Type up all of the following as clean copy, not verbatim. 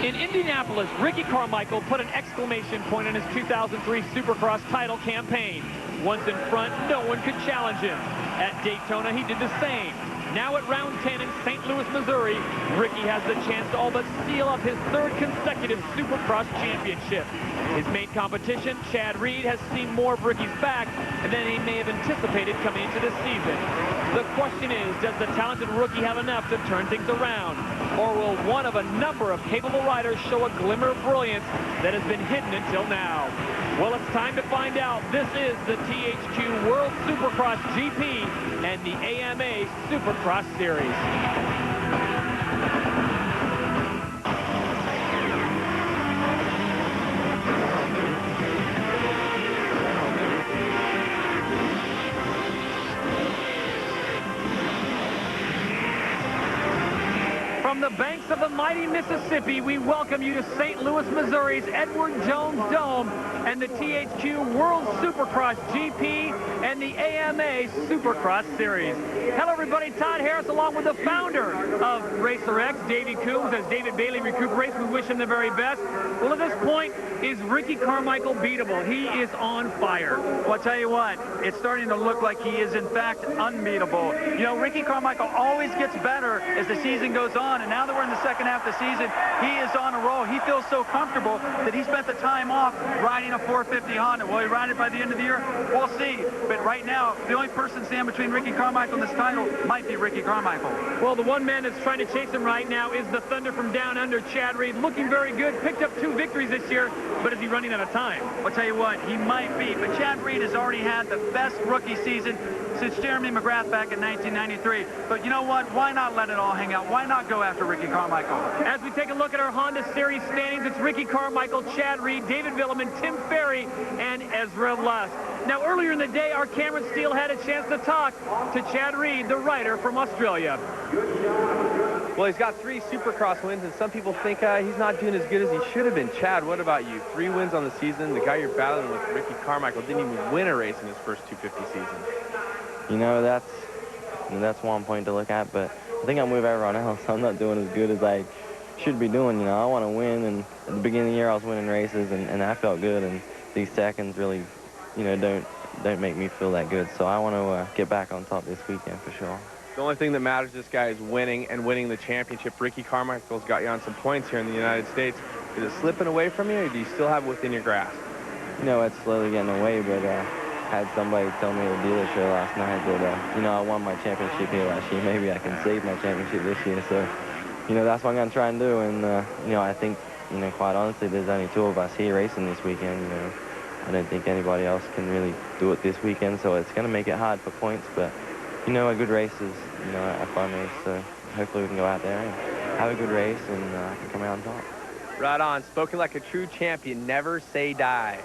In Indianapolis, Ricky Carmichael put an exclamation point on his 2003 Supercross title campaign. Once in front, no one could challenge him. At Daytona, he did the same. Now at round 10 in St. Louis, Missouri, Ricky has the chance to all but seal up his third consecutive Supercross Championship. His main competition, Chad Reed, has seen more of Ricky's back than he may have anticipated coming into this season. The question is, does the talented rookie have enough to turn things around? Or will one of a number of capable riders show a glimmer of brilliance that has been hidden until now? Well, it's time to find out. This is the THQ World Supercross GP and the AMA Supercross Series. From the banks of the mighty Mississippi, we welcome you to St. Louis, Missouri's Edward Jones Dome and the THQ World Supercross GP and the AMA Supercross Series. Hello, everybody. Todd Harris, along with the founder of Racer X, Davey Coombs. As David Bailey recuperates, we wish him the very best. Well, at this point, is Ricky Carmichael beatable? He is on fire. Well, I'll tell you what, it's starting to look like he is, in fact, unbeatable. You know, Ricky Carmichael always gets better as the season goes on, and now that we're in the second half of the season, he is on a roll. He feels so comfortable that he spent the time off riding a 450 Honda. Will he ride it by the end of the year? We'll see. But right now, the only person standing between Ricky Carmichael and this title might be Ricky Carmichael. Well, the one man that's trying to chase him right now is the Thunder from down under, Chad Reed. Looking very good. Picked up 2 victories this year, but is he running out of time? I'll tell you what, he might be. But Chad Reed has already had the best rookie season since Jeremy McGrath back in 1993. But you know what? Why not let it all hang out? Why not go after Ricky Carmichael? As we take a look at our Honda Series standings, it's Ricky Carmichael, Chad Reed, David Vuillemin, Tim Ferry, and Ezra Lusk. Now, earlier in the day, our Cameron Steele had a chance to talk to Chad Reed, the rider from Australia. Well, he's got 3 Supercross wins, and some people think he's not doing as good as he should have been. Chad, what about you? 3 wins on the season. The guy you're battling with, Ricky Carmichael, didn't even win a race in his first 250 season. You know, that's one point to look at, but I think I'm with everyone else. I'm not doing as good as I should be doing. You know, I want to win, and at the beginning of the year I was winning races, and I felt good, and these seconds really, you know, don't make me feel that good. So I want to get back on top this weekend for sure. The only thing that matters to this guy is winning and winning the championship. Ricky Carmichael's got you on some points here in the United States. Is it slipping away from you, or do you still have it within your grasp? You know, it's slowly getting away, but I had somebody tell me at the dealer show last night that, you know, I won my championship here last year. Maybe I can save my championship this year. So, you know, that's what I'm going to try and do. And, you know, I think, you know, quite honestly, there's only 2 of us here racing this weekend. You know, I don't think anybody else can really do it this weekend. So it's going to make it hard for points. But, you know, a good race is, you know, a fun race. So hopefully we can go out there and have a good race and can come out on top. Right on. Spoken like a true champion. Never say die.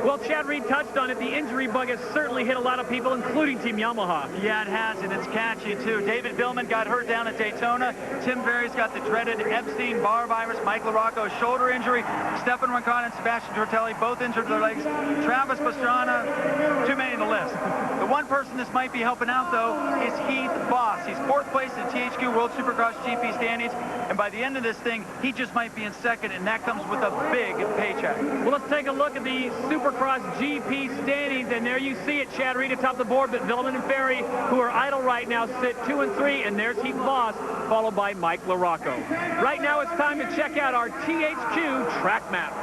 Well, Chad Reed touched on it. The injury bug has certainly hit a lot of people, including Team Yamaha. Yeah, it has, and it's catchy, too. David Vuillemin got hurt down at Daytona. Tim Ferry's got the dreaded Epstein-Barr virus. Mike LaRocco, shoulder injury. Stephane Roncada and Sebastien Tortelli both injured their legs. Travis Pastrana, too many to list. The one person this might be helping out, though, is Heath Voss. He's 4th place in THQ World Supercross GP standings, and by the end of this thing, he just might be in 2nd, and that comes with a big paycheck. Well, let's take a look at the Supercross GP standings, and there you see it. Chad Reed atop the board, but Vuillemin and Ferry, who are idle right now, sit 2 and 3, and there's Heath Voss, followed by Mike LaRocco. Right now, it's time to check out our THQ track map.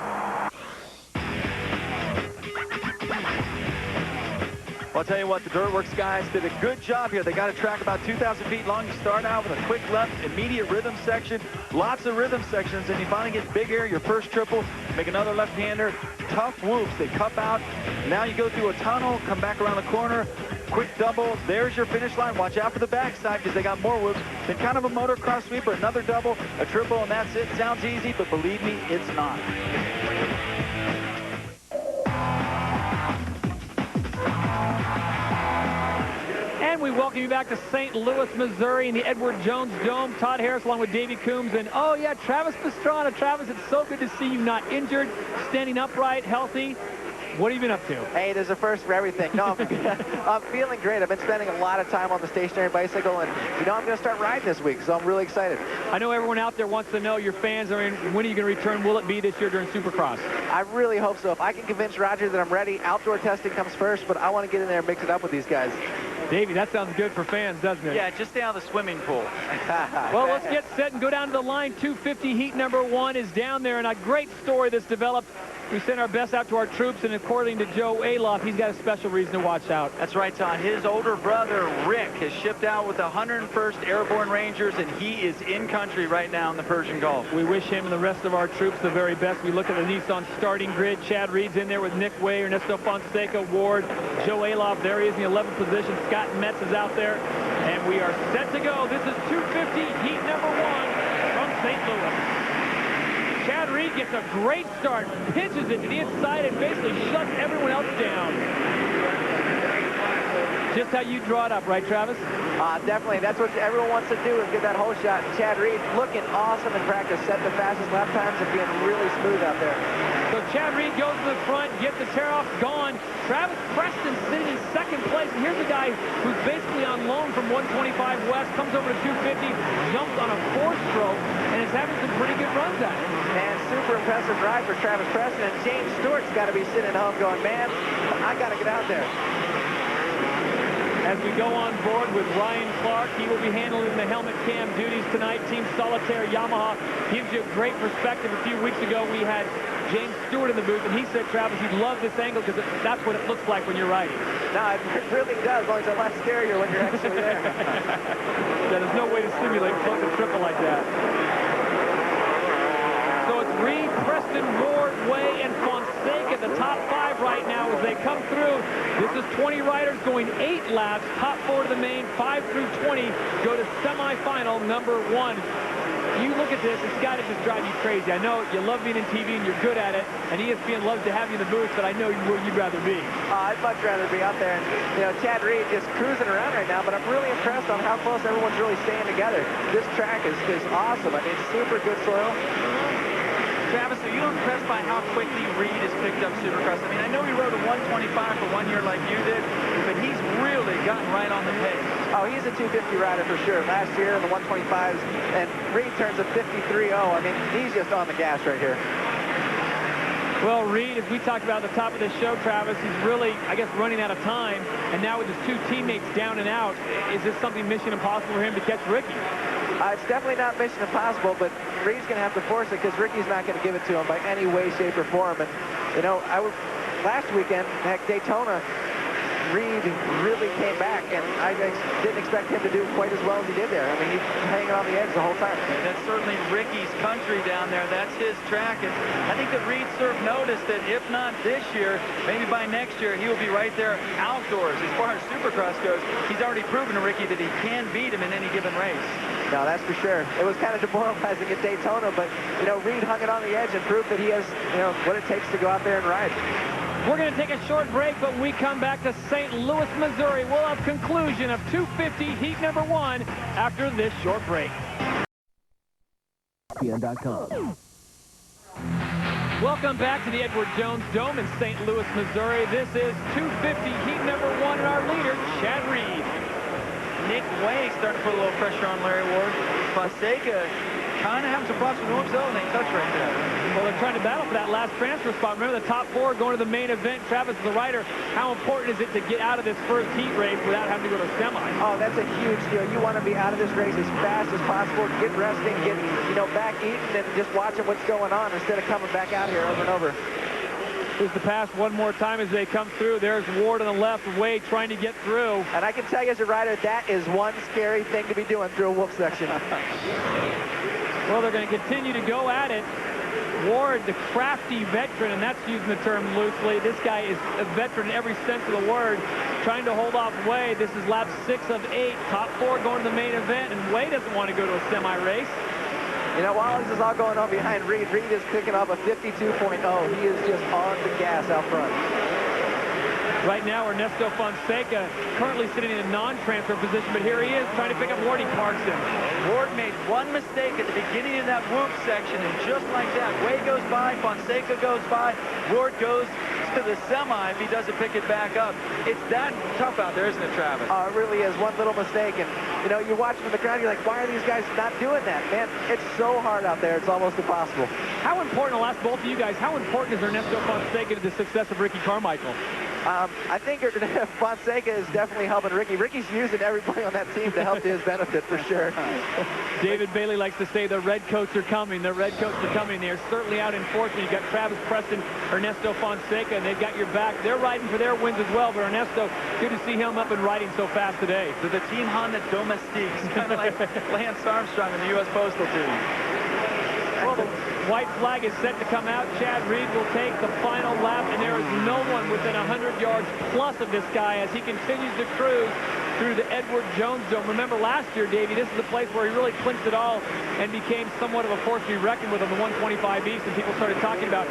Well, I'll tell you what, the Dirtworks guys did a good job here. They got a track about 2,000 feet long. You start out with a quick left, immediate rhythm section, lots of rhythm sections, and you finally get big air, your first triple, make another left-hander, tough whoops. They cup out. Now you go through a tunnel, come back around the corner, quick double. There's your finish line. Watch out for the backside because they got more whoops. Then kind of a motocross sweeper, another double, a triple, and that's it. Sounds easy, but believe me, it's not. And we welcome you back to St. Louis, Missouri in the Edward Jones Dome. Todd Harris along with Davey Coombs. And, oh, yeah, Travis Pastrana. Travis, it's so good to see you not injured, standing upright, healthy. What have you been up to? Hey, there's a first for everything. No, I'm feeling great. I've been spending a lot of time on the stationary bicycle, and, you know, I'm going to start riding this week, so I'm really excited. I know everyone out there wants to know, your fans are in, when are you going to return? Will it be this year during Supercross? I really hope so. If I can convince Roger that I'm ready, outdoor testing comes first, but I want to get in there and mix it up with these guys. Davey, that sounds good for fans, doesn't it? Yeah, just stay out of the swimming pool. Well, let's get set and go down to the line. 250 heat number 1 is down there, and a great story that's developed. We sent our best out to our troops, and according to Joe Oehlhof, he's got a special reason to watch out. That's right, Todd. His older brother, Rick, has shipped out with the 101st Airborne Rangers, and he is in country right now in the Persian Gulf. We wish him and the rest of our troops the very best. We look at the Nissan starting grid. Chad Reed's in there with Nick Way, Ernesto Fonseca, Ward, Joe Oehlhof. There he is in the 11th position. Scott Metz is out there, and we are set to go. This is 250 heat number 1 from St. Louis. Chad Reed gets a great start, pitches it to the inside, and basically shuts everyone else down. Just how you draw it up, right, Travis? Definitely. That's what everyone wants to do, is get that whole shot. Chad Reed looking awesome in practice, set the fastest lap times and being really smooth out there. So Chad Reed goes to the front, gets the tear-off, gone. Travis Preston sitting in second place. And here's a guy who's basically on loan from 125 West, comes over to 250, jumps on a 4-stroke, and is having some pretty good runs at it. And super impressive ride for Travis Preston. And James Stewart's got to be sitting home going, man, I got to get out there. As we go on board with Ryan Clark, he will be handling the helmet cam duties tonight. Team Solitaire Yamaha gives you a great perspective. A few weeks ago, we had James Stewart in the booth, and he said, Travis, he'd love this angle because that's what it looks like when you're riding. No, it really does, as long as it's less scarier when you're actually there. Yeah, there's no way to simulate floating a triple like that. So it's Reed, Preston, Ward, Way, and Fonseca, the top 5 right now as they come through. This is 20 riders going 8 laps, top 4 to the main, 5 through 20 go to semifinal number 1. You look at this, it's got to just drive you crazy. I know you love being in TV and you're good at it, and ESPN loves to have you in the booth, but I know where you'd rather be. I'd much rather be out there. And, you know, Chad Reed just cruising around right now, but I'm really impressed on how close everyone's really staying together. This track is awesome. I mean, super good soil. Travis, are you impressed by how quickly Reed has picked up Supercross? I mean, I know he rode a 125 for 1 year like you did, but he's really gotten right on the pace. Oh, he's a 250 rider for sure. Last year in the 125s, and Reed turns a 53.0. I mean, he's just on the gas right here. Well, Reed, as we talked about at the top of this show, Travis, he's really, I guess, running out of time. And now with his 2 teammates down and out, is this something mission impossible for him to catch Ricky? It's definitely not mission impossible, but Reed's going to have to force it because Ricky's not going to give it to him by any way, shape, or form. And, you know, last weekend at Daytona, Reed really came back, and I didn't expect him to do quite as well as he did there. I mean, he's hanging on the edge the whole time. That's certainly Ricky's country down there. That's his track. And I think that Reed sort of noticed that if not this year, maybe by next year, he will be right there outdoors. As far as Supercross goes, he's already proven to Ricky that he can beat him in any given race. No, that's for sure. It was kind of demoralizing at Daytona, but, you know, Reed hung it on the edge and proved that he has, you know, what it takes to go out there and ride. We're going to take a short break, but when we come back to St. Louis, Missouri, we'll have conclusion of 250 heat number 1 after this short break. Welcome back to the Edward Jones Dome in St. Louis, Missouri. This is 250 heat number 1, and our leader, Chad Reed. Nick Way starting to put a little pressure on Larry Ward. Fonseca kind of having some problems with himself, and they touch right there. Well, they're trying to battle for that last transfer spot. Remember, the top 4 going to the main event. Travis, the rider, how important is it to get out of this first heat race without having to go to semi? Oh, that's a huge deal. You want to be out of this race as fast as possible, get resting, get, you know, back eating, and just watching what's going on instead of coming back out here over and over. Here's the pass one more time as they come through. There's Ward on the left, Way trying to get through. And I can tell you as a rider, that is one scary thing to be doing through a wolf section. Well, they're going to continue to go at it. Ward, the crafty veteran, and that's using the term loosely. This guy is a veteran in every sense of the word, trying to hold off Way. This is lap 6 of 8. Top 4 going to the main event, and Way doesn't want to go to a semi-race. You know, while this is all going on behind Reed, Reed is picking up a 52.0. He is just on the gas out front. Right now, Ernesto Fonseca currently sitting in a non-transfer position, but here he is trying to pick up Ward. He parks him. Ward made one mistake at the beginning of that whoop section, and just like that, Way goes by, Fonseca goes by, Ward goes to the semi if he doesn't pick it back up. It's that tough out there, isn't it, Travis? It really is. One little mistake, and you know, you watch from the crowd, you're like, why are these guys not doing that? Man, it's so hard out there, it's almost impossible. How important, I'll ask both of you guys, how important is Ernesto Fonseca to the success of Ricky Carmichael? I think Fonseca is definitely helping Ricky. Ricky's using everybody on that team to help to his benefit for sure. David Bailey likes to say the red coats are coming. The red coats are coming. They're certainly out in force. You've got Travis Preston, Ernesto Fonseca, and they've got your back. They're riding for their wins as well, but Ernesto, good to see him up and riding so fast today. So the Team Honda Domestiques, kind of like Lance Armstrong in the U.S. Postal Team. Well, the white flag is set to come out. Chad Reed will take the final lap, and there is no one within 100 yards plus of this guy as he continues to cruise through the Edward Jones Dome. Remember last year, Davey, this is the place where he really clinched it all and became somewhat of a force to be reckoned with on the 125 East, and people started talking about,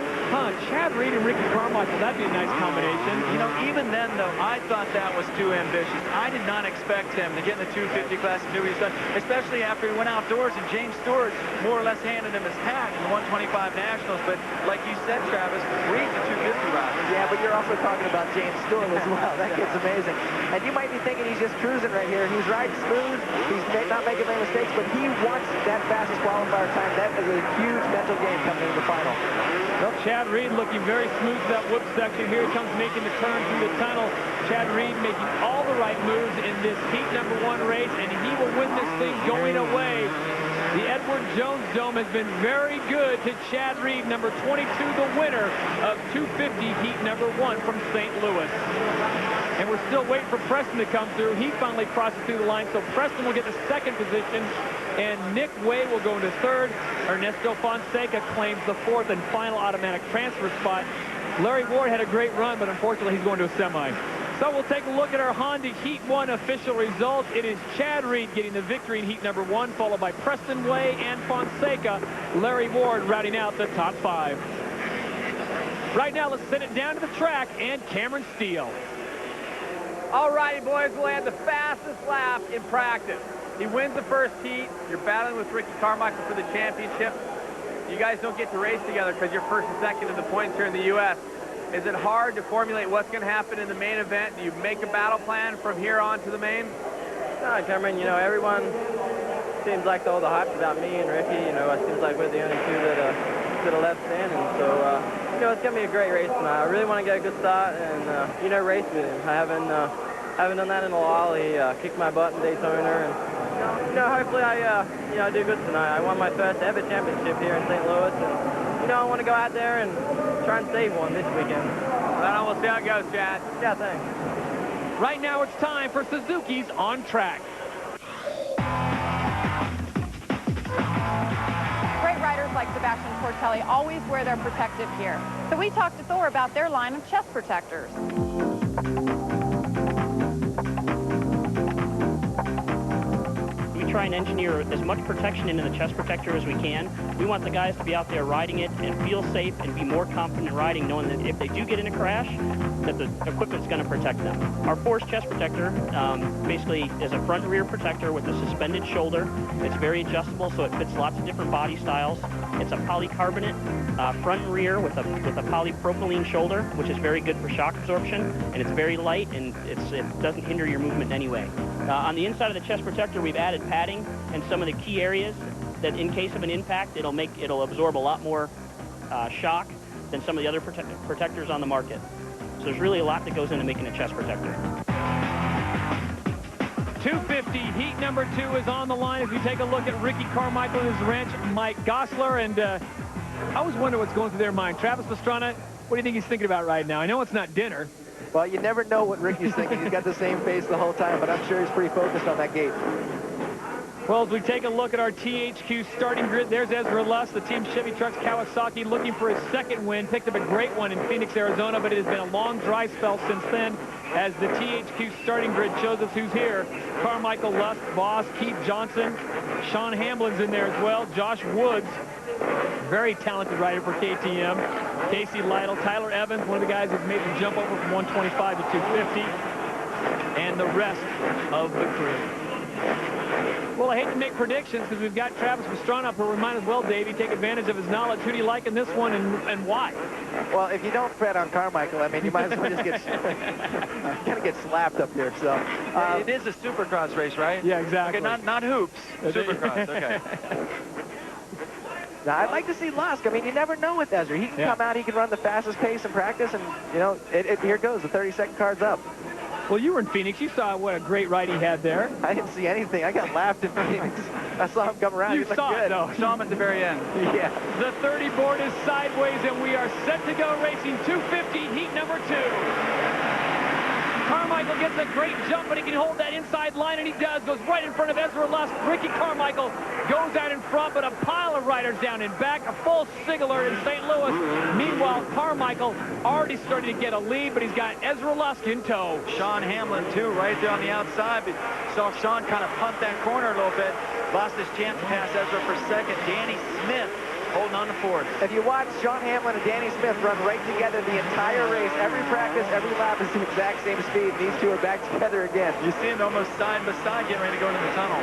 Chad Reed and Ricky Carmichael, that'd be a nice combination. You know, even then, though, I thought that was too ambitious. I did not expect him to get in the 250 class and do what he's done, especially after he went outdoors and James Stewart more or less handed him his hat in the 125 Nationals. But like you said, Travis, Reed's a 250 rider. Yeah, but you're also talking about James Stewart as well. That kid's amazing. And you might be thinking he's just cruising right here. He's riding smooth. He's not making many mistakes, but he wants that fastest qualifier time. That is a huge mental game coming into the final. Well, Chad Reed looking very smooth to that whoop section. Here he comes making the turn through the tunnel. Chad Reed making all the right moves in this heat number 1 race, and he will win this thing going away. The Edward Jones Dome has been very good to Chad Reed, number 22, the winner of 250 heat number 1 from St. Louis. And we're still waiting for Preston to come through. He finally crosses through the line, so Preston will get the 2nd position, and Nick Way will go into 3rd. Ernesto Fonseca claims the 4th and final automatic transfer spot. Larry Ward had a great run, but unfortunately he's going to a semi. So we'll take a look at our Honda Heat 1 official results. It is Chad Reed getting the victory in Heat number 1, followed by Preston Way and Fonseca. Larry Ward rounding out the top 5. Right now, let's send it down to the track and Cameron Steele. All righty, boys, we'll have the fastest lap in practice. He wins the first heat. You're battling with Ricky Carmichael for the championship. You guys don't get to race together because you're 1st and 2nd in the points here in the U.S. Is it hard to formulate what's going to happen in the main event? Do you make a battle plan from here on to the main? No, Cameron, you know, everyone seems like all the hype's about me and Ricky. You know, it seems like we're the only two that are left standing. So, you know, it's going to be a great race tonight. I really want to get a good start and, you know, race with him. I haven't done that in a while. He kicked my butt in Daytona, and, you know, hopefully I do good tonight. I won my first ever championship here in St. Louis, and, you know, I want to go out there and try and save one this weekend. Well, we'll see how it goes, Chad. Yeah, thanks. Right now, it's time for Suzuki's On Track. Great riders like Sebastien Tortelli always wear their protective gear. So we talked to Thor about their line of chest protectors. Try and engineer as much protection into the chest protector as we can. We want the guys to be out there riding it and feel safe and be more confident riding, knowing that if they do get in a crash, that the equipment's going to protect them. Our Force chest protector basically is a front and rear protector with a suspended shoulder. It's very adjustable, so it fits lots of different body styles. It's a polycarbonate front and rear with a polypropylene shoulder, which is very good for shock absorption, and it's very light, and it doesn't hinder your movement in any way. On the inside of the chest protector, we've added padding and some of the key areas that in case of an impact, it'll absorb a lot more shock than some of the other protectors on the market. So there's really a lot that goes into making a chest protector. 250 heat number 2 is on the line as we take a look at Ricky Carmichael and his wrench, Mike Gosler, and I always wonder what's going through their mind. Travis Pastrana, what do you think he's thinking about right now? I know it's not dinner. Well, you never know what Ricky's thinking. He's got the same face the whole time, but I'm sure he's pretty focused on that gate. Well, as we take a look at our THQ starting grid, there's Ezra Lusk, the Team Chevy Trucks Kawasaki, looking for his 2nd win. Picked up a great one in Phoenix, Arizona, but it has been a long dry spell since then as the THQ starting grid shows us who's here. Carmichael, Lusk, Voss, Keith Johnson, Sean Hamblin's in there as well, Josh Woods, very talented rider for KTM, Casey Lytle, Tyler Evans, one of the guys who's made the jump over from 125 to 250, and the rest of the crew. Well, I hate to make predictions because we've got Travis Pastrana up here. We might as well, Davey, take advantage of his knowledge. Who do you like in this one and why? Well, if you don't bet on Carmichael, I mean, you might as well just get kind of get slapped up here. So it is a Supercross race, right? Yeah, exactly. Okay, not hoops. Supercross. Okay. Now, I'd like to see Lusk. I mean, you never know with Ezra. He can come out, he can run the fastest pace in practice, and, you know, here goes. The 30-second card's up. Well, you were in Phoenix. You saw what a great ride he had there. I didn't see anything. I got laughed in Phoenix. I saw him come around. You saw it, though. Saw him at the very end. Yeah. The 30 board is sideways, and we are set to go racing 250, heat number 2. Carmichael gets a great jump, but he can hold that inside line, and he does. Goes right in front of Ezra Lusk. Ricky Carmichael goes out in front, but a pile of riders down in back. A full sig alert in St. Louis. Meanwhile, Carmichael already starting to get a lead, but he's got Ezra Lusk in tow. Sean Hamlin, too, right there on the outside. But saw Sean kind of punt that corner a little bit. Lost his chance to pass Ezra for second. Danny Smith holding on to fourth. If you watch Sean Hamlin and Danny Smith run right together the entire race, every practice, every lap is the exact same speed. These two are back together again. You see them almost side by side getting ready to go into the tunnel.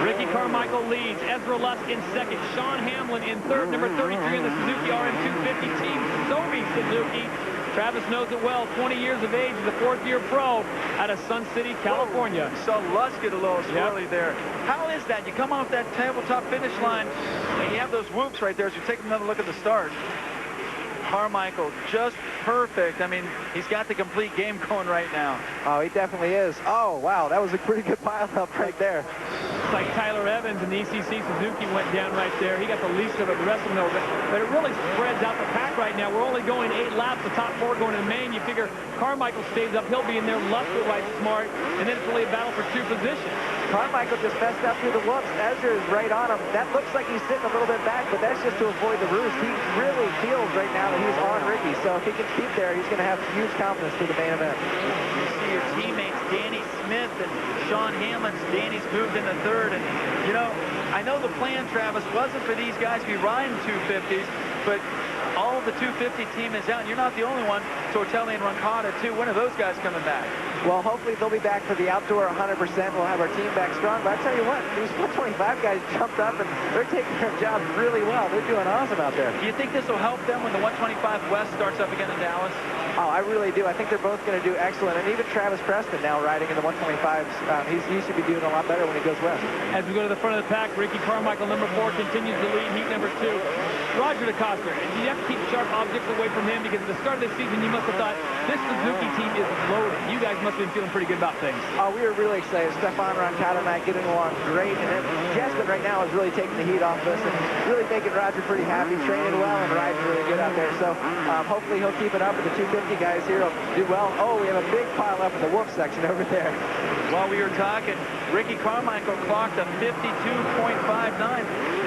Ricky Carmichael leads. Ezra Lusk in second. Sean Hamlin in third. Number 33 in the Suzuki RM250 team, Sobi Suzuki. Travis knows it well. 20 years of age. He's a fourth-year pro out of Sun City, California. You saw Lusk get a little swirly there. How is that? You come off that tabletop finish line, and you have those whoops right there as you take another look at the start. Carmichael, just perfect. I mean, he's got the complete game going right now. Oh, he definitely is. Oh, wow, that was a pretty good pile-up right there. It's like Tyler Evans in the ECC Suzuki went down right there. He got the least of it, the rest of them though. But it really spreads out the pack right now. We're only going 8 laps. The top 4 going to the main. You figure Carmichael stays up. He'll be in there. Lusk will ride smart. And then it's really a battle for 2 positions. Carmichael just messed up through the whoops. Ezra is right on him. That looks like he's sitting a little bit back, but that's just to avoid the roost. He really feels right now that he's on Ricky. So if he can keep there, he's going to have huge confidence for the main event. You see your teammates, Danny Smith and Sean Hamlin. Danny's moved into third. And, you know, I know the plan, Travis, wasn't for these guys to be riding 250s, but all of the 250 team is out. And you're not the only one. Tortelli and Roncada, too. When are those guys coming back? Well, hopefully they'll be back for the outdoor 100%. We'll have our team back strong. But I tell you what, these 125 guys jumped up, and they're taking their jobs really well. They're doing awesome out there. Do you think this will help them when the 125 West starts up again in Dallas? Oh, I really do. I think they're both going to do excellent. And even Travis Preston now riding in the 125s, he should be doing a lot better when he goes west. As we go to the front of the pack, Ricky Carmichael, number 4, continues to lead heat number 2. Roger DeCoster, you have to keep sharp objects away from him because at the start of the season, you must have thought, this Suzuki team is loaded. You guys must have been feeling pretty good about things. Oh, we were really excited. Stephane Roncada and I getting along great. And then Jespen right now is really taking the heat off us and really making Roger pretty happy, training well and riding really good out there. So hopefully he'll keep it up. And the 250 guys here will do well. Oh, we have a big pile up in the whoop section over there. While we were talking, Ricky Carmichael clocked a 52.59.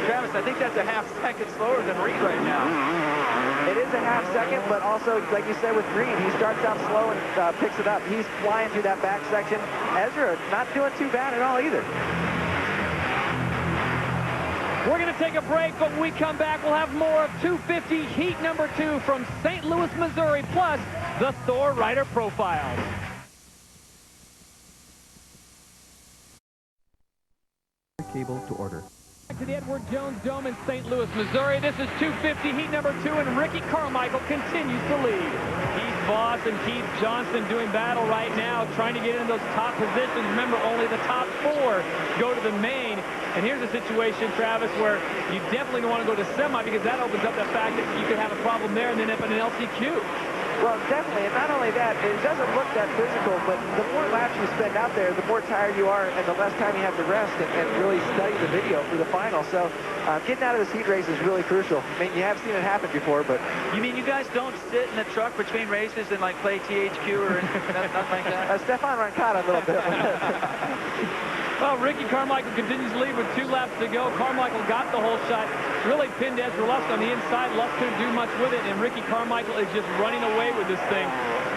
Travis, I think that's a half second slower than Reed right now. It is a half second, but also, like you said with Green, he starts out slow and picks it up. He's flying through that back section. Ezra not doing too bad at all either. We're going to take a break, but when we come back, we'll have more of 250 heat number 2 from St. Louis, Missouri, plus the Thor Rider Profiles. Cable to order. Back to the Edward Jones Dome in St. Louis, Missouri. This is 250 heat number 2, and Ricky Carmichael continues to lead. Heath Voss and Keith Johnson doing battle right now, trying to get in those top positions. Remember, only the top 4 go to the main. And here's a situation, Travis, where you definitely don't want to go to semi because that opens up the fact that you could have a problem there and then up in an LCQ. Well, definitely, and not only that, it doesn't look that physical, but the more laps you spend out there, the more tired you are, and the less time you have to rest and really study the video for the final. So getting out of this heat race is really crucial. I mean, you have seen it happen before, but... You mean you guys don't sit in the truck between races and, like, play THQ or nothing like that? Stephane Roncada a little bit. Well, Ricky Carmichael continues to lead with 2 laps to go. Carmichael got the whole shot, really pinned Ezra Lusk on the inside. Lusk couldn't do much with it, and Ricky Carmichael is just running away with this thing.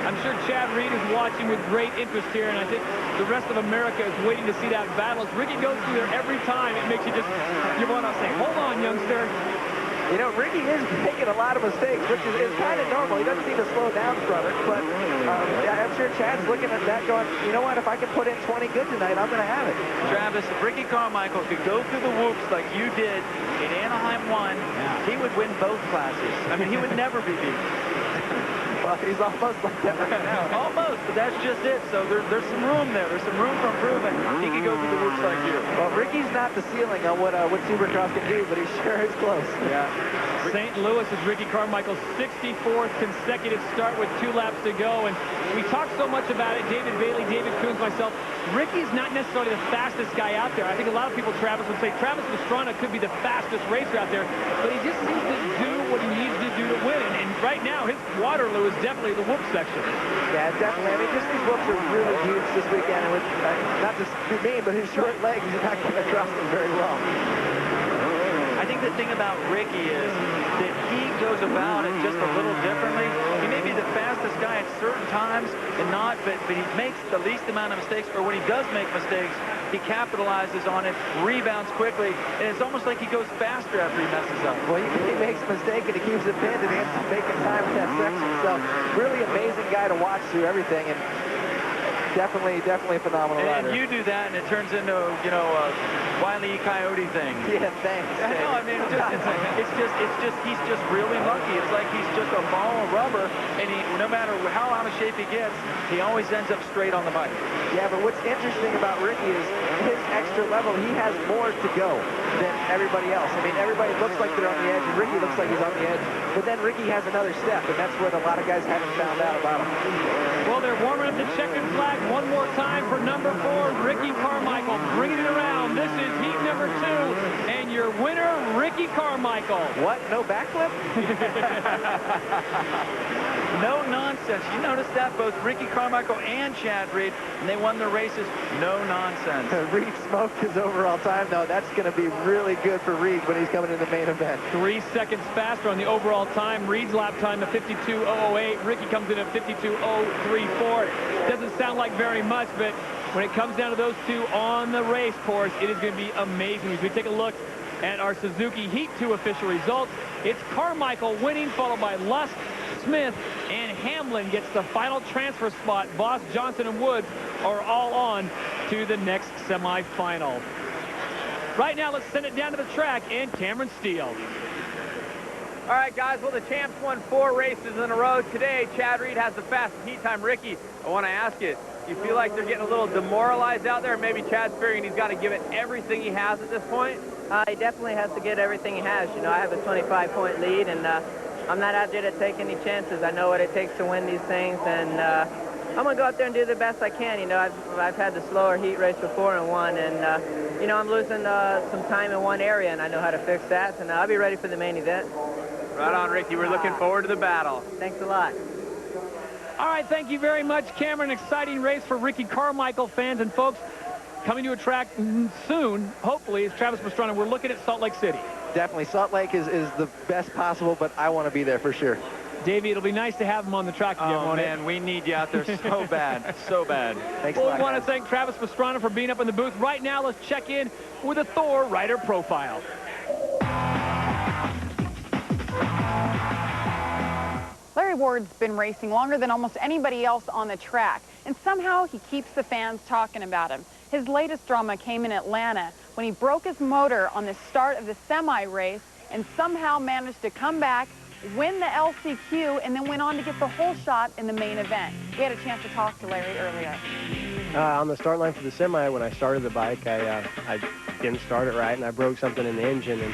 I'm sure Chad Reed is watching with great interest here, and I think the rest of America is waiting to see that battle. As Ricky goes through there every time, it makes you want to say, hold on, youngster. You know, Ricky is making a lot of mistakes, which is kind of normal. He doesn't seem to slow down from it, but I'm sure Chad's looking at that going, you know what, if I can put in 20 good tonight, I'm going to have it. Travis, if Ricky Carmichael could go through the whoops like you did in Anaheim 1, he would win both classes. I mean, he would never be beat. Well, he's almost like that right now. Almost, but that's just it. So there's some room there. There's some room for improvement. He could go through the whoops like you. Well, Ricky's not the ceiling on what Supercross can do, but he sure is close. Yeah. St. Louis is Ricky Carmichael's 64th consecutive start with 2 laps to go. And we talked so much about it, David Bailey, David Coombs, myself. Ricky's not necessarily the fastest guy out there. I think a lot of people, Travis, would say Travis Pastrana could be the fastest racer out there, but he just seems to do what he needs to do to win. And right now, his Waterloo is definitely the whoop section. Yeah, definitely. I mean, just these whoops are really huge this weekend. And with, not to be mean, but his short legs, he's not going to trust them very well. I think the thing about Ricky is that he goes about it just a little differently. He may be the fastest guy at certain times and not, but he makes the least amount of mistakes, or when he does make mistakes, he capitalizes on it, rebounds quickly, and it's almost like he goes faster after he messes up. Well, he makes a mistake and he keeps it pinned and he ends up making time in that section. So really amazing guy to watch through everything, and definitely a phenomenal rider. And you do that and it turns into, you know, a Wile E. Coyote thing. Yeah, thanks. No, I mean, he's just really lucky. It's like he's just a ball of rubber, and no matter how out of shape he gets, he always ends up straight on the bike. Yeah, but what's interesting about Ricky is his extra level, he has more to go than everybody else. I mean, everybody looks like they're on the edge, and Ricky looks like he's on the edge, but then Ricky has another step, and that's what a lot of guys haven't found out about him. Well, they're warming up the checkered flag one more time for number 4, Ricky Carmichael, bringing it around. This is heat number 2, and your winner, Ricky Carmichael. What? No backflip? No nonsense. You noticed that both Ricky Carmichael and Chad Reed, and they won their races, no nonsense. Reed smoked his overall time, though. That's going to be really good for Reed when he's coming in the main event. 3 seconds faster on the overall time. Reed's lap time of 52.008. Ricky comes in at 52.034. Doesn't sound like very much, but when it comes down to those two on the race course, it is going to be amazing. As we take a look at our Suzuki Heat 2 official results, it's Carmichael winning, followed by Lusk, Smith, and Hamlin gets the final transfer spot. Voss, Johnson, and Woods are all on to the next semifinal. Right now, let's send it down to the track and Cameron Steele. All right, guys, well, the champs won 4 races in a row today. Chad Reed has the fastest heat time. Ricky, I want to ask you, do you feel like they're getting a little demoralized out there? Maybe Chad's figuring he's got to give it everything he has at this point? He definitely has to get everything he has. You know, I have a 25-point lead, and I'm not out there to take any chances. I know what it takes to win these things, and I'm going to go out there and do the best I can. You know, I've had the slower heat race before and won, and, you know, I'm losing some time in one area, and I know how to fix that, and I'll be ready for the main event. Right on, Ricky. We're looking forward to the battle. Thanks a lot. All right, thank you very much, Cameron. Exciting race for Ricky Carmichael fans. And, folks, coming to a track soon, hopefully, is Travis Pastrana. We're looking at Salt Lake City. Definitely. Salt Lake is the best possible, but I want to be there for sure. Davey, it'll be nice to have him on the track again, won't it? Man, we need you out there so bad, so bad. Thanks Well, a lot, we want to guys. thank Travis Pastrana for being up in the booth. Right now, let's check in with a Thor rider profile. Larry Ward's been racing longer than almost anybody else on the track, and somehow he keeps the fans talking about him. His latest drama came in Atlanta when he broke his motor on the start of the semi-race and somehow managed to come back, win the LCQ, and then went on to get the whole shot in the main event. We had a chance to talk to Larry earlier. On the start line for the semi, when I started the bike, I didn't start it right, and I broke something in the engine. And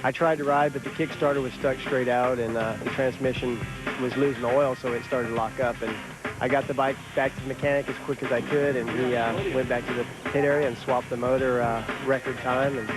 I tried to ride, but the kickstarter was stuck straight out, and the transmission was losing oil, so it started to lock up. And I got the bike back to the mechanic as quick as I could, and he went back to the pit area and swapped the motor record time, and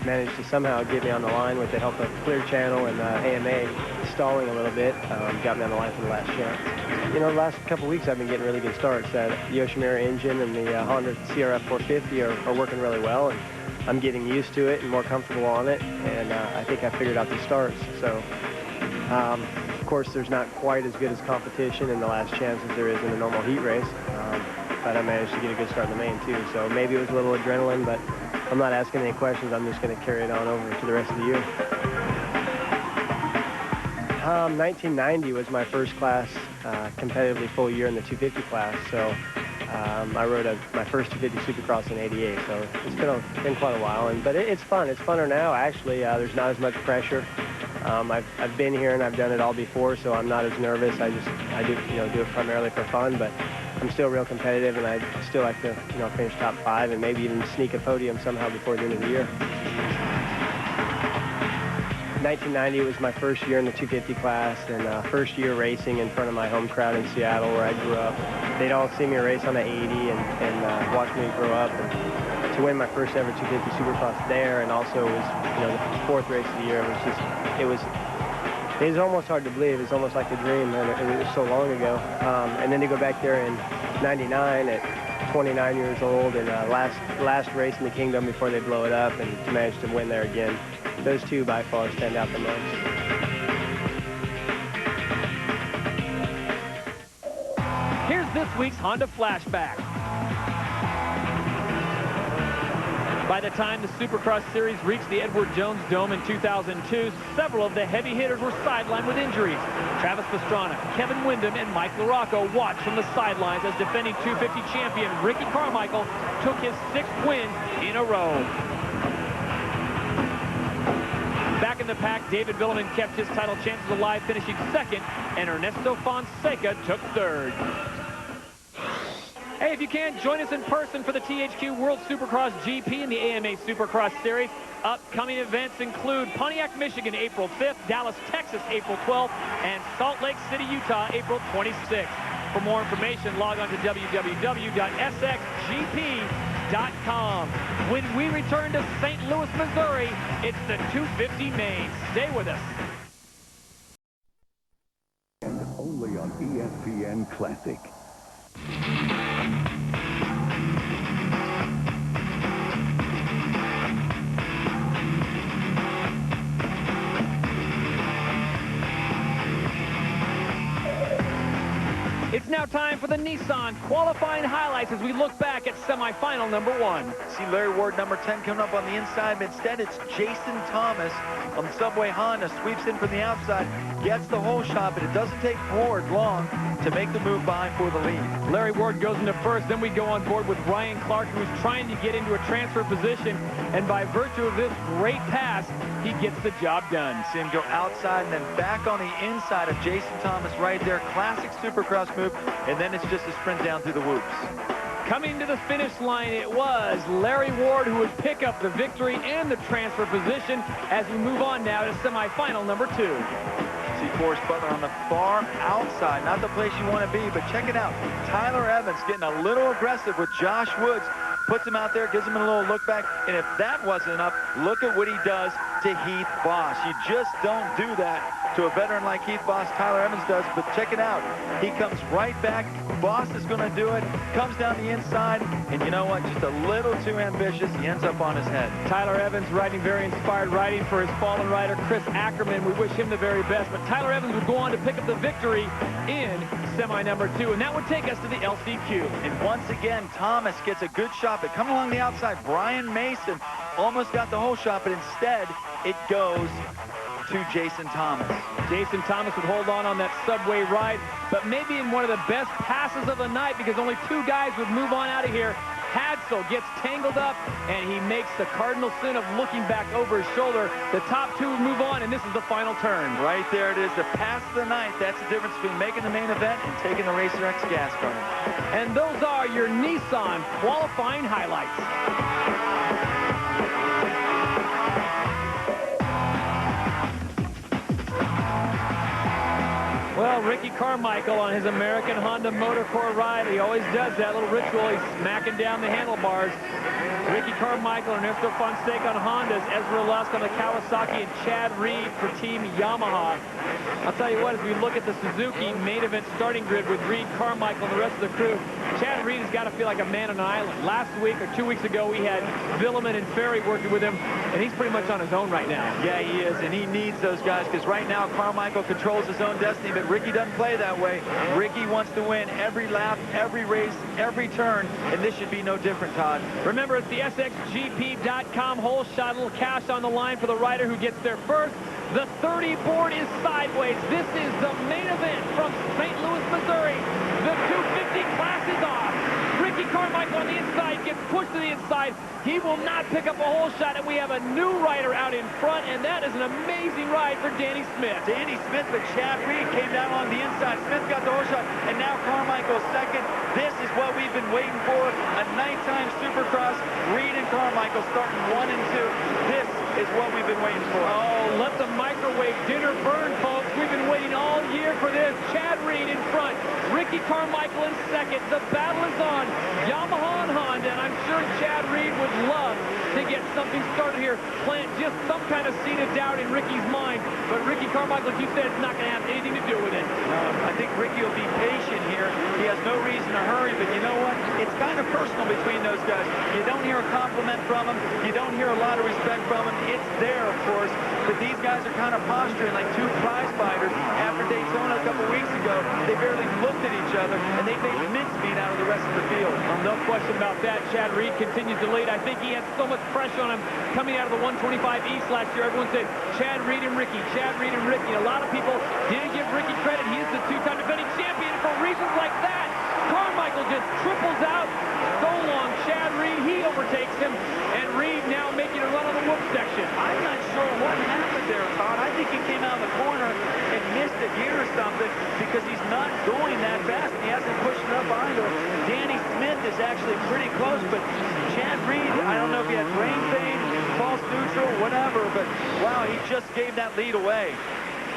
managed to somehow get me on the line with the help of Clear Channel and AMA stalling a little bit. Got me on the line for the last chance. You know, the last couple weeks I've been getting really good starts. That Yoshimura engine and the Honda CRF 450 are working really well, and I'm getting used to it and more comfortable on it, and I think I figured out the starts. So, of course, there's not quite as good as competition in the last chance as there is in a normal heat race, but I managed to get a good start in the main too. So maybe it was a little adrenaline, but I'm not asking any questions. I'm just going to carry it on over to the rest of the year. 1990 was my first class competitively full year in the 250 class. So I rode my first 250 Supercross in '88. So it's been quite a while. But it's fun. It's funner now. Actually, there's not as much pressure. I've been here and I've done it all before, so I'm not as nervous. I do it primarily for fun, but I'm still real competitive, and I still like to finish top 5 and maybe even sneak a podium somehow before the end of the year. 1990 was my first year in the 250 class, and first year racing in front of my home crowd in Seattle where I grew up. They'd all see me race on the 80 and watch me grow up. And to win my first ever 250 Supercross there, and also was the 4th race of the year, it was almost hard to believe. It was almost like a dream, and it was so long ago. And then to go back there in '99 at 29 years old, and last race in the Kingdom before they blow it up, and to manage to win there again. Those two by far stand out the most. Here's this week's Honda Flashback. By the time the Supercross Series reached the Edward Jones Dome in 2002, several of the heavy hitters were sidelined with injuries. Travis Pastrana, Kevin Windham, and Mike LaRocco watched from the sidelines as defending 250 champion Ricky Carmichael took his 6th win in a row. Back in the pack, David Vuillemin kept his title chances alive, finishing 2nd, and Ernesto Fonseca took 3rd. Hey, if you can, join us in person for the THQ World Supercross GP and the AMA Supercross Series. Upcoming events include Pontiac, Michigan, April 5th, Dallas, Texas, April 12th, and Salt Lake City, Utah, April 26th. For more information, log on to www.sxgp.com. When we return to St. Louis, Missouri, it's the 250 main. Stay with us. And only on ESPN Classic. It's now time for the Nissan qualifying highlights as we look back at semifinal number 1. See Larry Ward, number 10, coming up on the inside, but instead it's Jason Thomas on the Subway Honda, sweeps in from the outside, gets the whole shot, but it doesn't take Ward long to make the move behind for the lead. Larry Ward goes into first, then we go on board with Ryan Clark, who's trying to get into a transfer position, and by virtue of this great pass, he gets the job done. You see him go outside and then back on the inside of Jason Thomas right there. Classic Supercross move, and then it's just a sprint down through the whoops. Coming to the finish line, it was Larry Ward who would pick up the victory and the transfer position as we move on now to semifinal number 2. See Forrest Butler on the far outside, not the place you want to be, but check it out. Tyler Evans getting a little aggressive with Josh Woods. Puts him out there, gives him a little look back, and if that wasn't enough, look at what he does to Heath Voss. You just don't do that to a veteran like Heath Voss. Tyler Evans does, but check it out. He comes right back. Voss is going to do it, comes down the inside, and you know what? Just a little too ambitious. He ends up on his head. Tyler Evans riding very inspired riding for his fallen rider, Chris Ackerman. We wish him the very best, but Tyler Evans would go on to pick up the victory in semi number 2, and that would take us to the LCQ. And once again, Thomas gets a good shot, but coming along the outside, Brian Mason almost got the whole shot, but instead it goes to Jason Thomas. Jason Thomas would hold on that subway ride, but maybe in one of the best passes of the night because only 2 guys would move on out of here. Hadsel gets tangled up, and he makes the cardinal sin of looking back over his shoulder. The top 2 move on, and this is the final turn. Right there it is, the pass of the night. That's the difference between making the main event and taking the Racer X gas card. And those are your Nissan qualifying highlights. Well, Ricky Carmichael on his American Honda Motor Corps ride. He always does that little ritual. He's smacking down the handlebars. Ricky Carmichael and Ernesto Fonseca on Hondas, Ezra Lusk on the Kawasaki, and Chad Reed for Team Yamaha. I'll tell you what, as we look at the Suzuki main event starting grid with Reed, Carmichael, and the rest of the crew, Chad Reed has got to feel like a man on an island. Last week or 2 weeks ago, we had Vuillemin and Ferry working with him, and he's pretty much on his own right now. Yeah, he is, and he needs those guys because right now Carmichael controls his own destiny, but Ricky doesn't play that way. Ricky wants to win every lap, every race, every turn, and this should be no different, Todd. Remember, it's the SXGP.com whole shot, a little cash on the line for the rider who gets there first. The 30 board is sideways. This is the main event from St. Louis, Missouri. The 250 class is off. Ricky Carmichael on the inside gets pushed to the inside. He will not pick up a hole shot, and we have a new rider out in front, and that is an amazing ride for Danny Smith. Danny Smith, but Chad Reed came down on the inside. Smith got the hole shot, and now Carmichael second. This is what we've been waiting for. A nighttime Supercross. Reed and Carmichael starting 1 and 2. This is what we've been waiting for. Oh, let the microwave dinner burn, folks. We've been waiting all year for this. Chad Reed in front. Ricky Carmichael in second. The battle is on. Yamaha and Honda, and I'm sure Chad Reed would love to get something started here. Plant just some kind of seed of doubt in Ricky's mind. But Ricky Carmichael, like you said, it's not going to have anything to do with it. I think Ricky will be patient here. He has no reason to hurry, but you know what? It's kind of personal between those guys. You don't hear a compliment from him. You don't hear a lot of respect from him. It's there, of course, but these guys are kind of posturing like two prize fighters. After Daytona a couple weeks ago, they barely looked at each other, and they made mincemeat out of the rest of the field. No question about that. Chad Reed continues to lead. I think he has so much pressure on him coming out of the 125 East last year. Everyone said Chad Reed and Ricky, Chad Reed and Ricky. A lot of people didn't give Ricky credit. He is the two-time defending champion. For reasons like that, Carmichael just triples out. So long, Chad Reed, he overtakes him, and Reed now making a run on the whoop section. I'm not sure what happened there, Todd. I think he came out of the corner and missed a gear or something because he's not going that fast. He hasn't pushed it up either. Danny Smith is actually pretty close, but Chad Reed, I don't know if he had brain fade, false neutral, whatever, but wow, he just gave that lead away.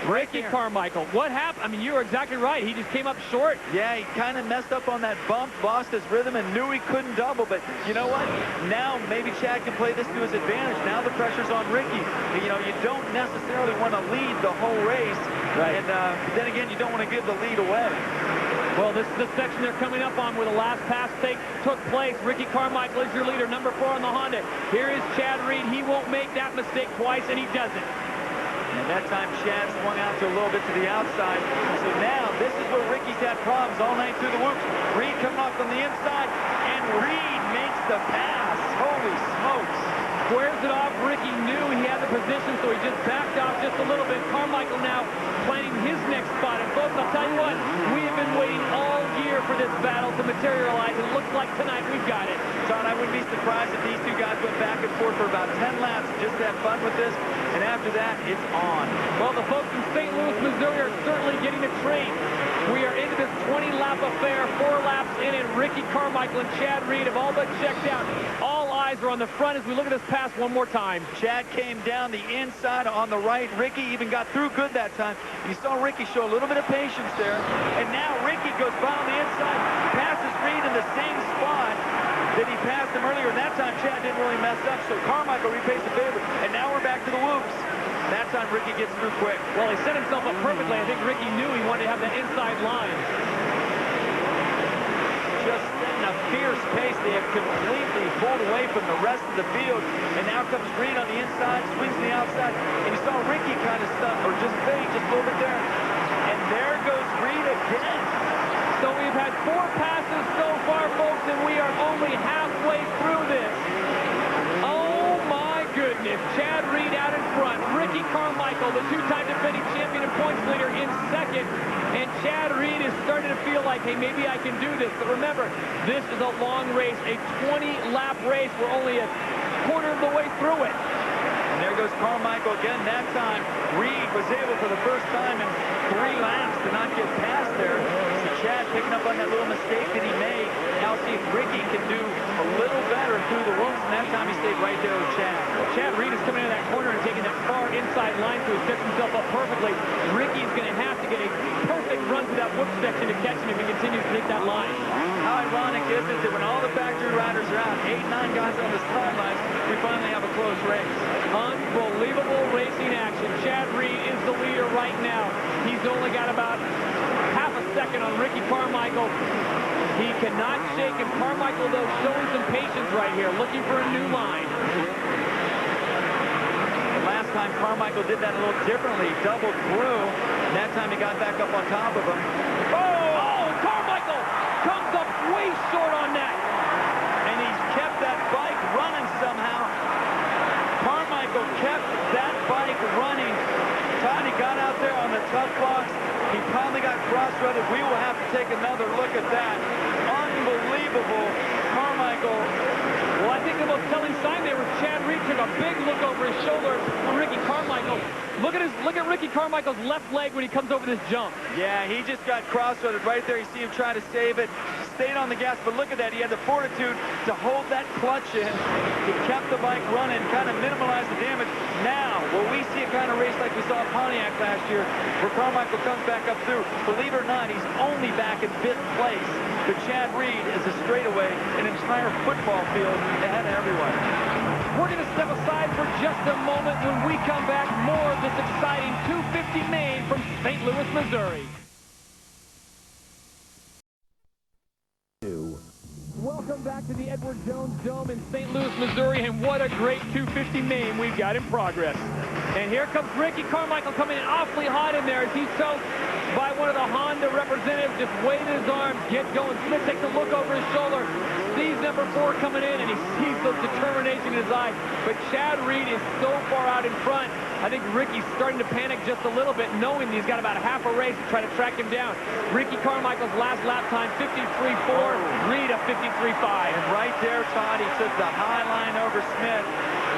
Ricky Carmichael, what happened? I mean, you were exactly right. He just came up short. Yeah, he kind of messed up on that bump, lost his rhythm, and knew he couldn't double. But you know what? Now maybe Chad can play this to his advantage. Now the pressure's on Ricky. You know, you don't necessarily want to lead the whole race. Right. And then again, you don't want to give the lead away. Well, this is the section they're coming up on where the last pass took place. Ricky Carmichael is your leader, number 4 on the Honda. Here is Chad Reed. He won't make that mistake twice, and he doesn't. And that time, Chad swung out to a little bit to the outside. So now, this is where Ricky's had problems all night through the whoops. Reed coming off from the inside, and Reed makes the pass. Holy smokes. Squares it off. Ricky knew he had the position, so he just backed off just a little bit. Carmichael now planning his next spot. And folks, I'll tell you what, we have been waiting all year for this battle to materialize. It looks like tonight we've got it. Todd, I wouldn't be surprised if these two guys went back and forth for about 10 laps just to have fun with this. And after that, it's on. Well, the folks in St. Louis, Missouri are certainly getting a treat. We are into this 20-lap affair, 4 laps in, and Ricky Carmichael and Chad Reed have all but checked out. All eyes are on the front as we look at this pass one more time. Chad came down the inside on the right. Ricky even got through good that time. You saw Ricky show a little bit of patience there. And now Ricky goes by on the inside, passes Reed in the same spot that he passed him earlier. And that time Chad didn't really mess up, so Carmichael repays the favor. And now we're back to the whoops. That time Ricky gets through quick. Well, he set himself up perfectly. I think Ricky knew he wanted to have that inside line. Just setting a fierce pace. They have completely pulled away from the rest of the field. And now comes Reed on the inside, swings to the outside. And you saw Ricky kind of stunt, or just fade just a little bit there. And there goes Reed again. So we've had 4 passes so far, folks, and we are only halfway through this. Oh, my goodness. Chad Reed out in front. Ricky Carmichael, the 2-time defending champion and points leader, in second. And Chad Reed is starting to feel like, hey, maybe I can do this. But remember, this is a long race, a 20-lap race. We're only a quarter of the way through it. And there goes Carmichael again. That time, Reed was able for the first time in 3 laps to not get past there. So Chad picking up on that little mistake that he made. Now see if Ricky can do a little better through the whoops. And that time he stayed right there with Chad. Well, Chad Reed is coming into that corner and taking that far inside line to set himself up perfectly. Ricky's going to have to get a perfect run through that whoop section to catch him if he continues to take that line. How ironic is it that when all the factory riders are out, 8, 9 guys on the sidelines, we finally have a close race. Unbelievable racing action. Chad Reed is the leader right now. He's only got about half a second on Ricky Carmichael. He cannot shake him. Carmichael, though, showing some patience right here, looking for a new line. The last time Carmichael did that a little differently. He doubled through, and that time he got back up on top of him. Oh, Carmichael comes up way short on that. And he's kept that bike running somehow. Carmichael kept that bike running got out there on the tough box. He probably got cross-threaded. We will have to take another look at that. Unbelievable. Carmichael. Well, I think the most telling sign there was Chad Reed took a big look over his shoulder for Ricky Carmichael. Look at Ricky Carmichael's left leg when he comes over this jump. Yeah, he just got cross-threaded right there. You see him trying to save it. Stayed on the gas, but look at that. He had the fortitude to hold that clutch in. He kept the bike running, kind of minimalized the damage. Now, will we see a kind of race like we saw at Pontiac last year, where Carmichael comes back up through? Believe it or not, he's only back in 5th place. But Chad Reed is a straightaway, an entire football field ahead of everyone. We're going to step aside for just a moment. When we come back, more of this exciting 250 main from St. Louis, Missouri. Welcome back to the Edward Jones Dome in St. Louis, Missouri, and what a great 250 main we've got in progress. And here comes Ricky Carmichael coming in awfully hot in there as he's choked by one of the Honda representatives, just waving his arms, get going. Smith takes a look over his shoulder, sees number 4 coming in, and he sees the determination in his eye. But Chad Reed is so far out in front. I think Ricky's starting to panic just a little bit, knowing he's got about half a race to try to track him down. Ricky Carmichael's last lap time, 53.4, Reed a 53.5. And right there, Todd, he took the high line over Smith.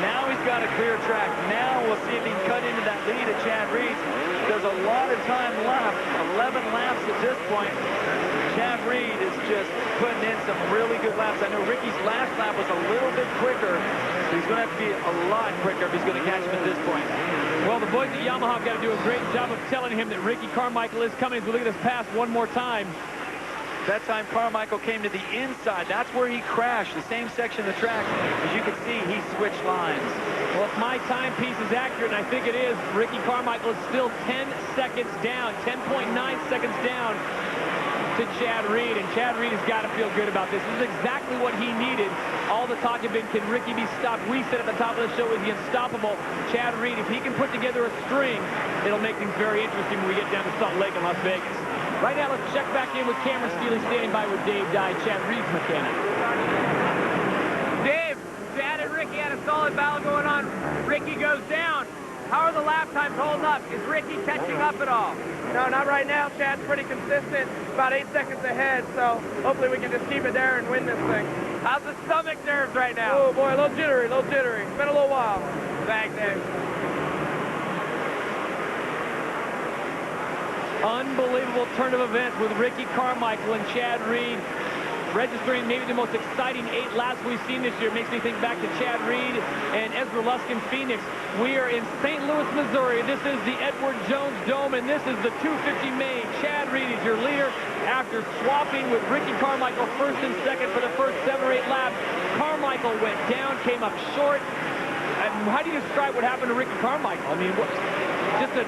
Now he's got a clear track. Now we'll see if he can cut into that lead at Chad Reed's. There's a lot of time left, 11 laps at this point. Chad Reed is just putting in some really good laps. I know Ricky's last lap was a little bit quicker. He's going to have to be a lot quicker if he's going to catch him at this point. Well, the boys at Yamaha have got to do a great job of telling him that Ricky Carmichael is coming. As we look at this pass one more time. That time Carmichael came to the inside. That's where he crashed, the same section of the track. As you can see, he switched lines. Well, if my timepiece is accurate, and I think it is, Ricky Carmichael is still 10 seconds down, 10.9 seconds down to Chad Reed, and Chad Reed has got to feel good about this. This is exactly what he needed. All the talk had been, can Ricky be stopped? We said at the top of the show, is he unstoppable? Chad Reed, if he can put together a string, it'll make things very interesting when we get down to Salt Lake in Las Vegas. Right now, let's check back in with Cameron Steele standing by with Dave Dye, Chad Reed's mechanic. Dave, Chad and Ricky had a solid battle going on. Ricky goes down. How are the lap times holding up? Is Ricky catching up at all? No, not right now. Chad's pretty consistent, about 8 seconds ahead, so hopefully we can just keep it there and win this thing. How's the stomach nerves right now? Oh, boy, a little jittery, a little jittery. It's been a little while. Thanks, Dave. Unbelievable turn of events with Ricky Carmichael and Chad Reed registering maybe the most exciting 8 laps we've seen this year. Makes me think back to Chad Reed and Ezra Lusk in Phoenix. We are in St. Louis, Missouri. This is the Edward Jones Dome, and this is the 250 main. Chad Reed is your leader after swapping with Ricky Carmichael first and second for the first 7 or 8 laps. Carmichael went down, came up short. How do you describe what happened to Ricky Carmichael? I mean, just a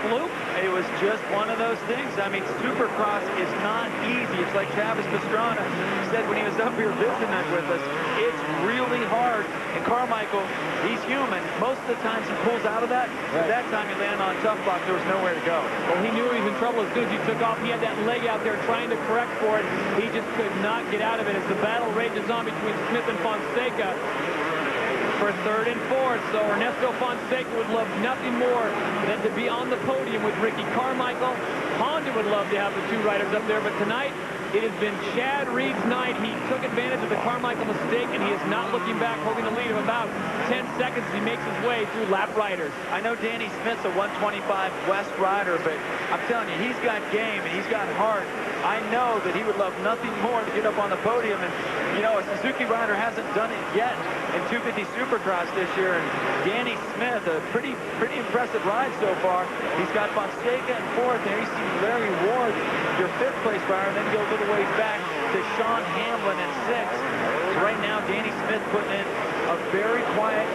fluke? It was just one of those things. I mean, Supercross is not easy. It's like Travis Pastrana said when he was up here visiting with us. It's really hard. And Carmichael, he's human. Most of the times he pulls out of that. But that time he landed on a tough block. There was nowhere to go. Well, he knew he was in trouble as soon as he took off. He had that leg out there trying to correct for it. He just could not get out of it as the battle rages on between Smith and Fonseca for 3rd and 4th. So Ernesto Fonseca would love nothing more than to be on the podium with Ricky Carmichael. Honda would love to have the 2 riders up there, but tonight it has been Chad Reed's night. He took advantage of the Carmichael mistake, and he is not looking back, holding a lead of about 10 seconds as he makes his way through lap riders. I know Danny Smith's a 125 West rider, but I'm telling you, he's got game and he's got heart. I know that he would love nothing more to get up on the podium, and you know, a Suzuki rider hasn't done it yet in 250 Supercross this year, and Danny Smith, a pretty impressive ride so far. He's got Fonseca in 4th, there you see Larry Ward, your 5th place rider, and then go a little ways back to Sean Hamlin in 6th. So right now, Danny Smith putting in a very quiet,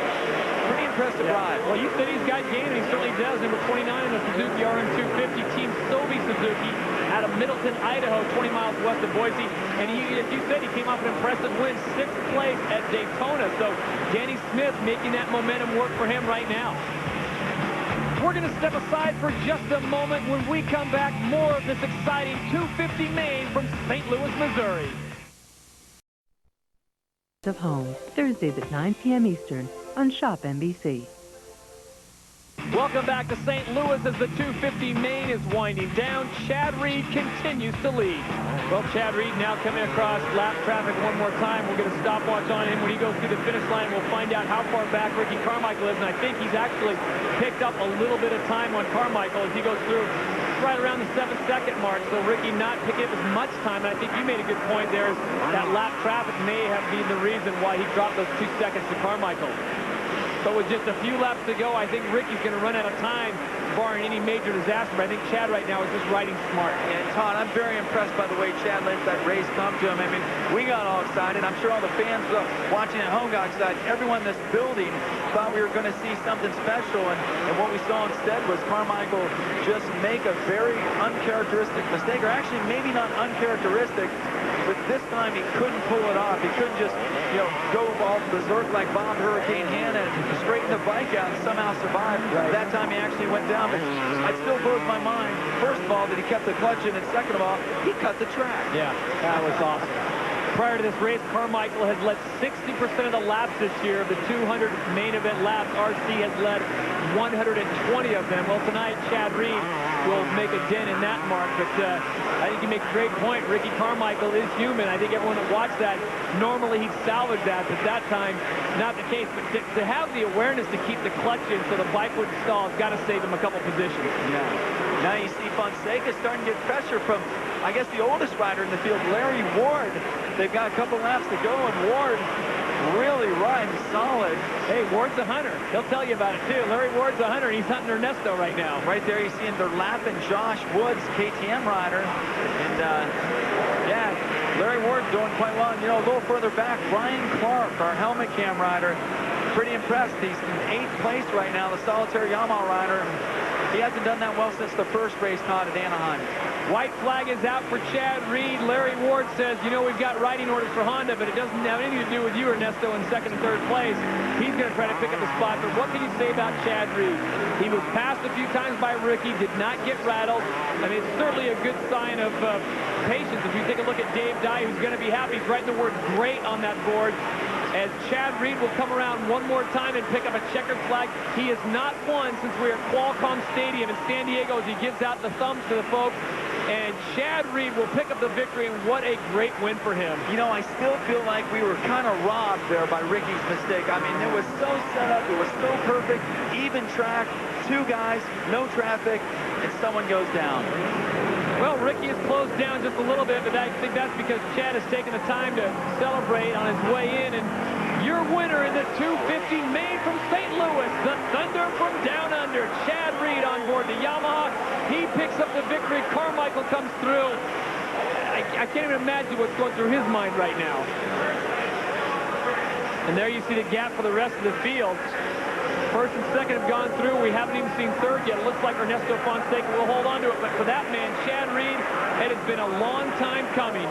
pretty impressive ride. Well, you said he's got game, and he certainly does. Number 29 in the Suzuki RM250, Team Sobe Suzuki, out of Middleton, Idaho, 20 miles west of Boise. And as you said, he came off an impressive win, 6th place at Daytona. So Danny Smith making that momentum work for him right now. We're going to step aside for just a moment. When we come back, more of this exciting 250 main from St. Louis, Missouri. Of home, Thursdays at 9 p.m. Eastern on Shop NBC. Welcome back to St. Louis as the 250 main is winding down. Chad Reed continues to lead. Well, Chad Reed now coming across lap traffic one more time. We'll get a stopwatch on him when he goes through the finish line. We'll find out how far back Ricky Carmichael is, and I think he's actually picked up a little bit of time on Carmichael as he goes through right around the 7-second mark. So Ricky not picking up as much time, and I think you made a good point there. Is that lap traffic may have been the reason why he dropped those 2 seconds to Carmichael. So with just a few laps to go, I think Ricky's going to run out of time, barring any major disaster. But I think Chad right now is just riding smart. And Todd, I'm very impressed by the way Chad lets that race come to him. I mean, we got all excited. I'm sure all the fans watching at home got excited. Everyone in this building thought we were going to see something special. And what we saw instead was Carmichael just make a very uncharacteristic mistake, or actually maybe not uncharacteristic, but this time he couldn't pull it off. He couldn't just, you know, go all berserk like Bob Hurricane Hanna and straighten the bike out and somehow survive. Right. That time he actually went down, but it still blows my mind, first of all, that he kept the clutch in, and second of all, he cut the track. Yeah, that was awesome. Prior to this race, Carmichael has led 60% of the laps this year. Of the 200 main event laps, RC has led 120 of them. Well, tonight, Chad Reed will make a dent in that mark, but I think you make a great point. Ricky Carmichael is human. I think everyone that watched that, normally he'd salvage that, but that time, not the case. But to have the awareness to keep the clutch in so the bike wouldn't stall, has got to save him a couple positions. Yeah. Now you see Fonseca starting to get pressure from, I guess, the oldest rider in the field, Larry Ward. They've got a couple laps to go, and Ward really riding solid. Hey, Ward's a hunter. He'll tell you about it, too. Larry Ward's a hunter, and he's hunting Ernesto right now. Right there, you see him, they're lapping Josh Woods, KTM rider. And, yeah, Larry Ward doing quite well. And, you know, a little further back, Brian Clark, our helmet cam rider, pretty impressed. He's in 8th place right now, the solitary Yamaha rider. He hasn't done that well since the first race, Todd, at Anaheim. White flag is out for Chad Reed. Larry Ward says, you know, we've got riding orders for Honda, but it doesn't have anything to do with you, Ernesto, in 2nd and 3rd place. He's going to try to pick up the spot, but what can you say about Chad Reed? He was passed a few times by Ricky, did not get rattled. I mean, it's certainly a good sign of patience. If you take a look at Dave Dye, who's going to be happy, he's writing the word great on that board. As Chad Reed will come around one more time and pick up a checkered flag. He has not won since we were at Qualcomm Stadium in San Diego, as he gives out the thumbs to the folks. And Chad Reed will pick up the victory, and what a great win for him. You know, I still feel like we were kind of robbed there by Ricky's mistake. I mean, it was so set up, it was so perfect, even track, 2 guys, no traffic, and someone goes down. Well, Ricky has closed down just a little bit, but I think that's because Chad has taken the time to celebrate on his way in. And your winner in the 250 main from St. Louis, the Thunder from Down Under, Chad Reed on board the Yamaha. He picks up the victory. Carmichael comes through. I can't even imagine what's going through his mind right now. And there you see the gap for the rest of the field. First and second have gone through. We haven't even seen third yet. It looks like Ernesto Fonseca will hold on to it. But for that man, Chad Reed, it has been a long time coming.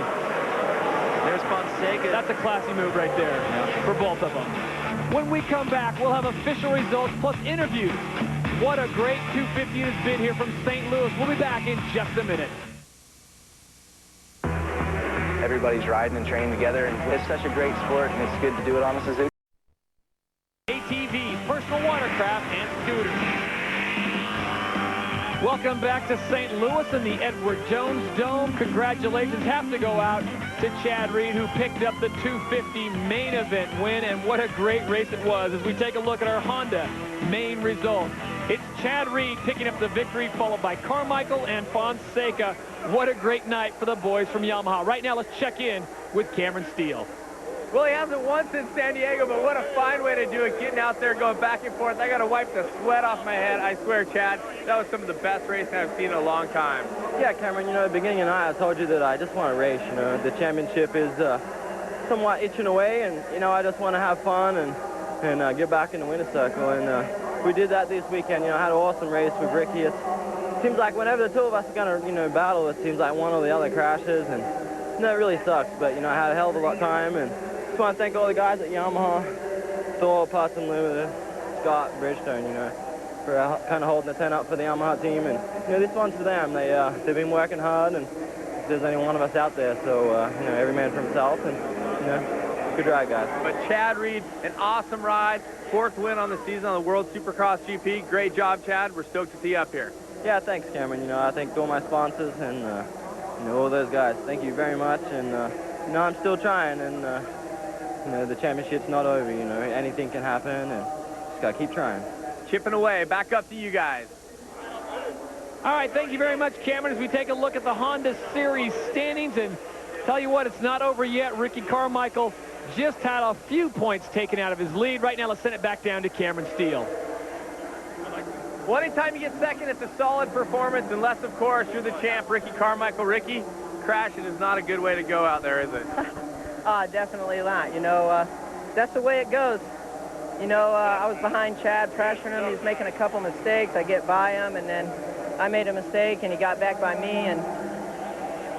There's Fonseca. That's a classy move right there for both of them. When we come back, we'll have official results plus interviews. What a great 250 has been here from St. Louis. We'll be back in just a minute. Everybody's riding and training together, and it's such a great sport, and it's good to do it on a Suzuki. ATVs, personal watercraft, and scooters. Welcome back to St. Louis in the Edward Jones Dome. Congratulations have to go out to Chad Reed, who picked up the 250 main event win, and what a great race it was. As we take a look at our Honda main results, it's Chad Reed picking up the victory, followed by Carmichael and Fonseca. What a great night for the boys from Yamaha. Right now, let's check in with Cameron Steele. Well, he hasn't won since San Diego, but what a fine way to do it, getting out there, going back and forth. I got to wipe the sweat off my head. I swear, Chad, that was some of the best racing I've seen in a long time. Yeah, Cameron, you know, at the beginning of the night, I told you that I just want to race. You know, the championship is somewhat itching away, and, you know, I just want to have fun and get back in the winner's circle. And we did that this weekend. You know, I had an awesome race with Ricky. It seems like whenever the two of us are going to, you know, battle, it seems like one or the other crashes, and, you know, it really sucks. But, you know, I had a hell of a lot of time, and I just want to thank all the guys at Yamaha, Thor, Putz Unlimited, Scott, Bridgestone, you know, for kind of holding the tent up for the Yamaha team. And, you know, this one's for them. They've been working hard, and if there's any one of us out there, so, you know, every man for himself. And, you know, Good ride, guys. But Chad Reed, an awesome ride. 4th win on the season on the World Supercross GP. Great job, Chad. We're stoked to see you up here. Yeah, thanks, Cameron. You know, I thank all my sponsors and, you know, all those guys. Thank you very much. And, you know, I'm still trying. And, you know, the championship's not over, you know. Anything can happen. And just got to keep trying. Chipping away. Back up to you guys. All right, thank you very much, Cameron, as we take a look at the Honda Series standings. And tell you what, it's not over yet. Ricky Carmichael just had a few points taken out of his lead. Right now, let's send it back down to Cameron Steele. Well, anytime you get second, it's a solid performance, unless, of course, you're the champ, Ricky Carmichael. Ricky, crashing is not a good way to go out there, is it? Definitely not. You know, that's the way it goes. You know, I was behind Chad, pressuring him. He was making a couple mistakes. I get by him, and then I made a mistake, and he got back by me, and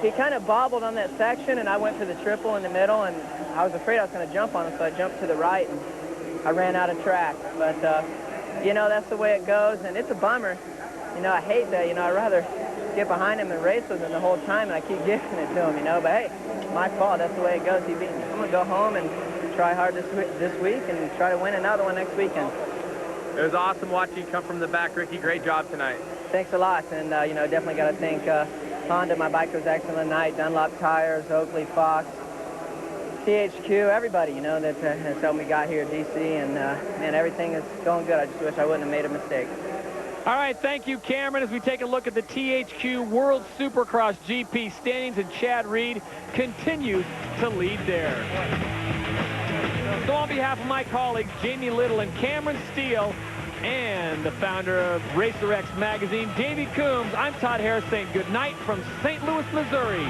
he kind of bobbled on that section, and I went for the triple in the middle, and I was afraid I was going to jump on him, so I jumped to the right, and I ran out of track. But, you know, that's the way it goes, and it's a bummer. You know, I hate that. You know, I'd rather get behind him and race with him the whole time, and I keep giving it to him, you know. But, hey, my fault. That's the way it goes. He beat me. I'm going to go home and try hard this week and try to win another one next weekend. It was awesome watching you come from the back, Ricky. Great job tonight. Thanks a lot, and, you know, definitely got to thank Honda. My bike was excellent tonight. Dunlop Tires, Oakley, Fox, THQ, everybody, you know, that has helped me got here at DC, and, man, everything is going good. I just wish I wouldn't have made a mistake. All right, thank you, Cameron, as we take a look at the THQ World Supercross GP standings, and Chad Reed continues to lead there. So on behalf of my colleagues, Jamie Little and Cameron Steele, and the founder of RacerX magazine, Davey Coombs, I'm Todd Harris saying good night from St. Louis, Missouri.